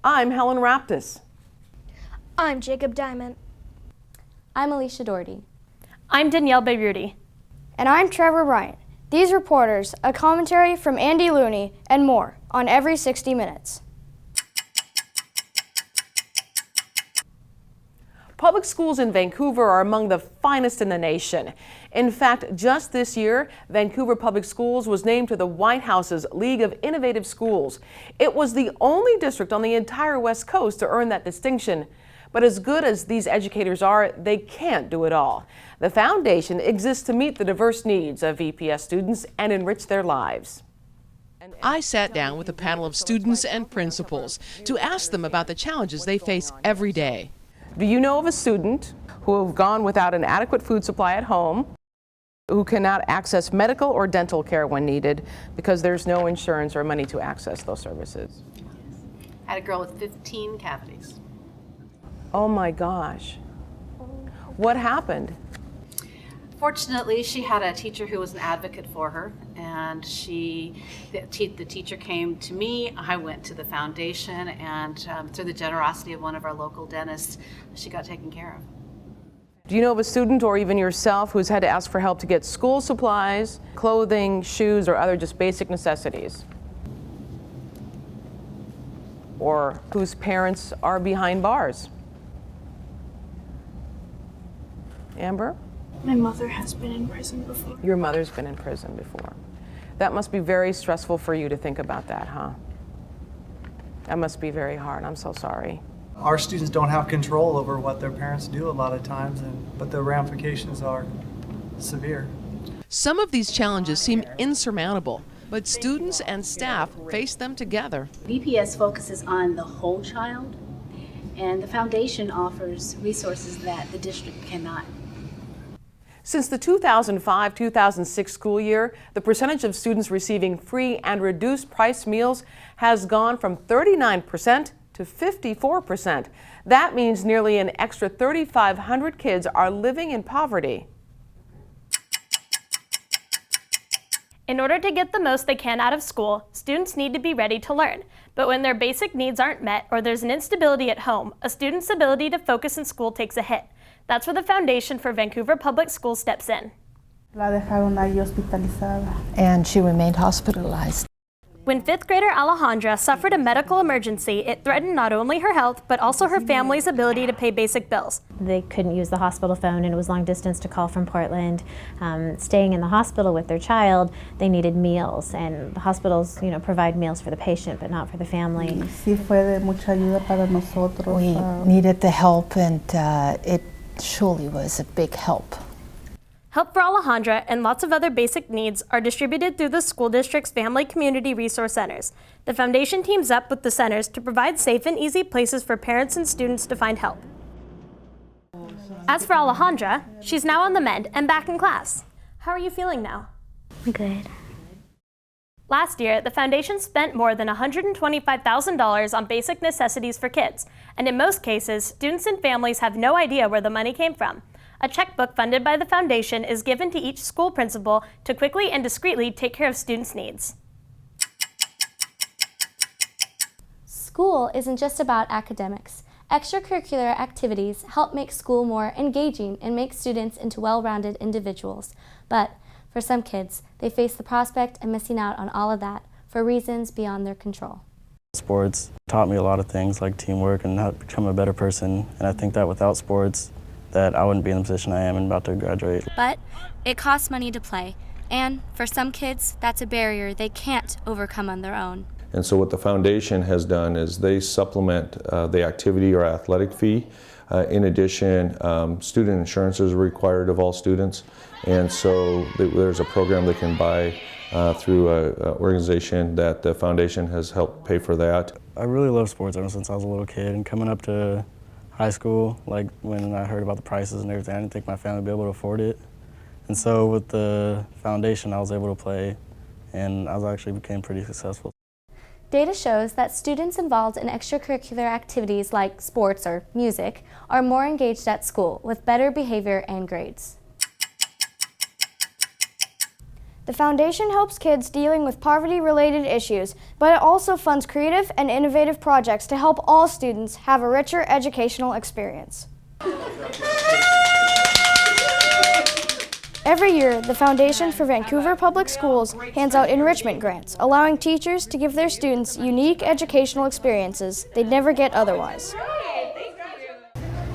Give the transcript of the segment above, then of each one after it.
I'm Helen Raptis. I'm Jacob Diamond. I'm Alicia Doherty. I'm Danielle Bayruti. And I'm Trevor Bryant. These reporters, a commentary from Andy Looney, and more on every 60 minutes. Public schools in Vancouver are among the finest in the nation. In fact, just this year, Vancouver Public Schools was named to the White House's League of Innovative Schools. It was the only district on the entire West Coast to earn that distinction. But as good as these educators are, they can't do it all. The foundation exists to meet the diverse needs of VPS students and enrich their lives. I sat down with a panel of students and principals to ask them about the challenges they face every day. Do you know of a student who have gone without an adequate food supply at home, who cannot access medical or dental care when needed because there's no insurance or money to access those services? I had a girl with 15 cavities. Oh my gosh. What happened? Fortunately, she had a teacher who was an advocate for her, and the teacher came to me. I went to the foundation, and through the generosity of one of our local dentists, she got taken care of. Do you know of a student or even yourself who's had to ask for help to get school supplies, clothing, shoes, or other just basic necessities? Or whose parents are behind bars? Amber? My mother has been in prison before. Your mother's been in prison before. That must be very stressful for you to think about that, huh? That must be very hard. I'm so sorry. Our students don't have control over what their parents do a lot of times, but the ramifications are severe. Some of these challenges seem insurmountable, but students and staff face them together. VPS focuses on the whole child, and the foundation offers resources that the district cannot. Since the 2005-2006 school year, the percentage of students receiving free and reduced price meals has gone from 39% to 54%. That means nearly an extra 3,500 kids are living in poverty. In order to get the most they can out of school, students need to be ready to learn. But when their basic needs aren't met or there's an instability at home, a student's ability to focus in school takes a hit. That's where the Foundation for Vancouver Public Schools steps in. And she remained hospitalized. When fifth grader Alejandra suffered a medical emergency, it threatened not only her health, but also her family's ability to pay basic bills. They couldn't use the hospital phone, and it was long distance to call from Portland. Staying in the hospital with their child, they needed meals, and the hospitals, provide meals for the patient, but not for the family. We needed the help, and it surely was a big help. Help for Alejandra and lots of other basic needs are distributed through the school district's Family Community Resource Centers. The foundation teams up with the centers to provide safe and easy places for parents and students to find help. As for Alejandra, she's now on the mend and back in class. How are you feeling now? Good. Last year, the foundation spent more than $125,000 on basic necessities for kids, and in most cases, students and families have no idea where the money came from. A checkbook funded by the foundation is given to each school principal to quickly and discreetly take care of students' needs. School isn't just about academics. Extracurricular activities help make school more engaging and make students into well-rounded individuals. But for some kids, they face the prospect of missing out on all of that for reasons beyond their control. Sports taught me a lot of things like teamwork and how to become a better person, and I think that without sports, that I wouldn't be in the position I am and about to graduate. But it costs money to play, and for some kids, that's a barrier they can't overcome on their own. And so what the foundation has done is they supplement the activity or athletic fee. In addition, student insurance is required of all students, and so there's a program they can buy through an organization that the foundation has helped pay for that. I really love sports ever since I was a little kid, and coming up to high school, like when I heard about the prices and everything, I didn't think my family would be able to afford it. And so with the foundation, I was able to play, and I actually became pretty successful. Data shows that students involved in extracurricular activities like sports or music are more engaged at school with better behavior and grades. The foundation helps kids dealing with poverty-related issues, but it also funds creative and innovative projects to help all students have a richer educational experience. Every year, the Foundation for Vancouver Public Schools hands out enrichment grants, allowing teachers to give their students unique educational experiences they'd never get otherwise.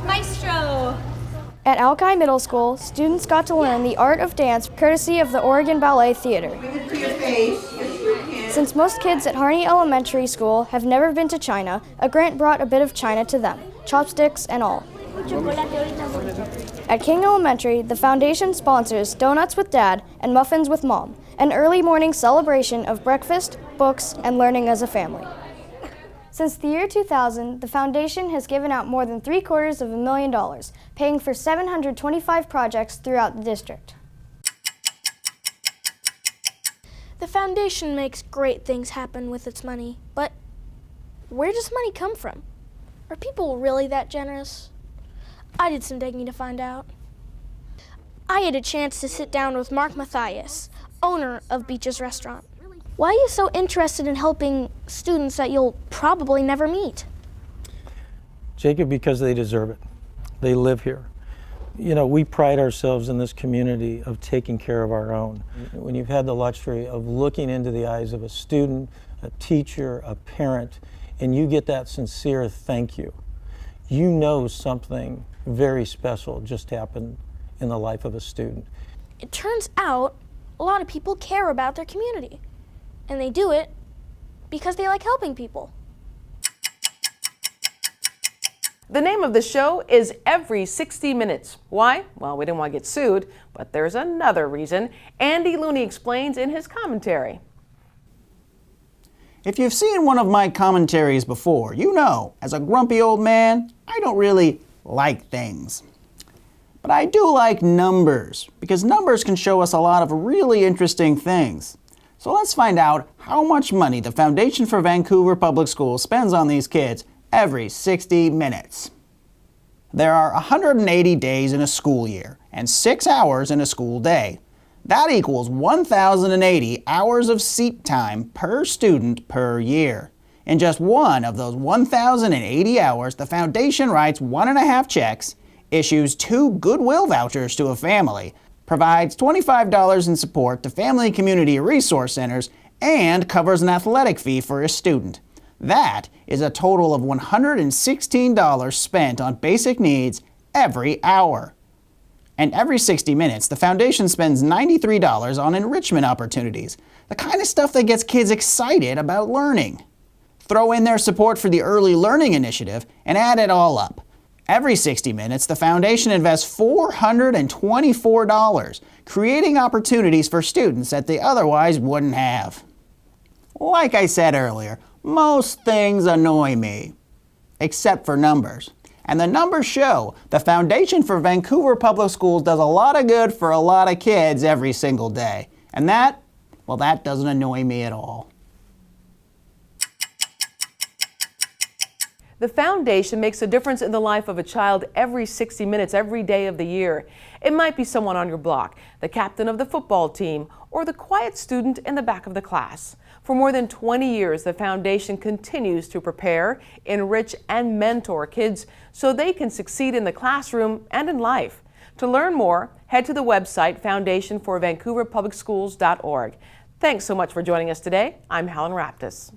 Maestro! At Alki Middle School, students got to learn the art of dance courtesy of the Oregon Ballet Theater. Since most kids at Harney Elementary School have never been to China, a grant brought a bit of China to them, chopsticks and all. At King Elementary, the foundation sponsors Donuts with Dad and Muffins with Mom, an early morning celebration of breakfast, books, and learning as a family. Since the year 2000, the foundation has given out more than $750,000, paying for 725 projects throughout the district. The foundation makes great things happen with its money, but where does money come from? Are people really that generous? I did some digging to find out. I had a chance to sit down with Mark Mathias, owner of Beach's Restaurant. Why are you so interested in helping students that you'll probably never meet? Jacob, because they deserve it. They live here. You know, we pride ourselves in this community of taking care of our own. When you've had the luxury of looking into the eyes of a student, a teacher, a parent, and you get that sincere thank you, you know something very special just happened in the life of a student. It turns out a lot of people care about their community. And they do it because they like helping people. The name of the show is Every 60 Minutes. Why? Well, we didn't want to get sued, but there's another reason. Andy Looney explains in his commentary. If you've seen one of my commentaries before, you know, as a grumpy old man, I don't really like things. But I do like numbers, because numbers can show us a lot of really interesting things. So let's find out how much money the Foundation for Vancouver Public Schools spends on these kids every 60 minutes. There are 180 days in a school year and 6 hours in a school day. That equals 1,080 hours of seat time per student per year. In just one of those 1,080 hours, the Foundation writes 1.5 checks, issues 2 Goodwill vouchers to a family, provides $25 in support to family and community resource centers, and covers an athletic fee for a student. That is a total of $116 spent on basic needs every hour. And every 60 minutes, the Foundation spends $93 on enrichment opportunities, the kind of stuff that gets kids excited about learning. Throw in their support for the Early Learning Initiative and add it all up. Every 60 minutes, the Foundation invests $424, creating opportunities for students that they otherwise wouldn't have. Like I said earlier, most things annoy me, except for numbers. And the numbers show the Foundation for Vancouver Public Schools does a lot of good for a lot of kids every single day. And that, well, that doesn't annoy me at all. The foundation makes a difference in the life of a child every 60 minutes, every day of the year. It might be someone on your block, the captain of the football team, or the quiet student in the back of the class. For more than 20 years, the foundation continues to prepare, enrich, and mentor kids so they can succeed in the classroom and in life. To learn more, head to the website foundationforvancouverpublicschools.org. Thanks so much for joining us today. I'm Helen Raptis.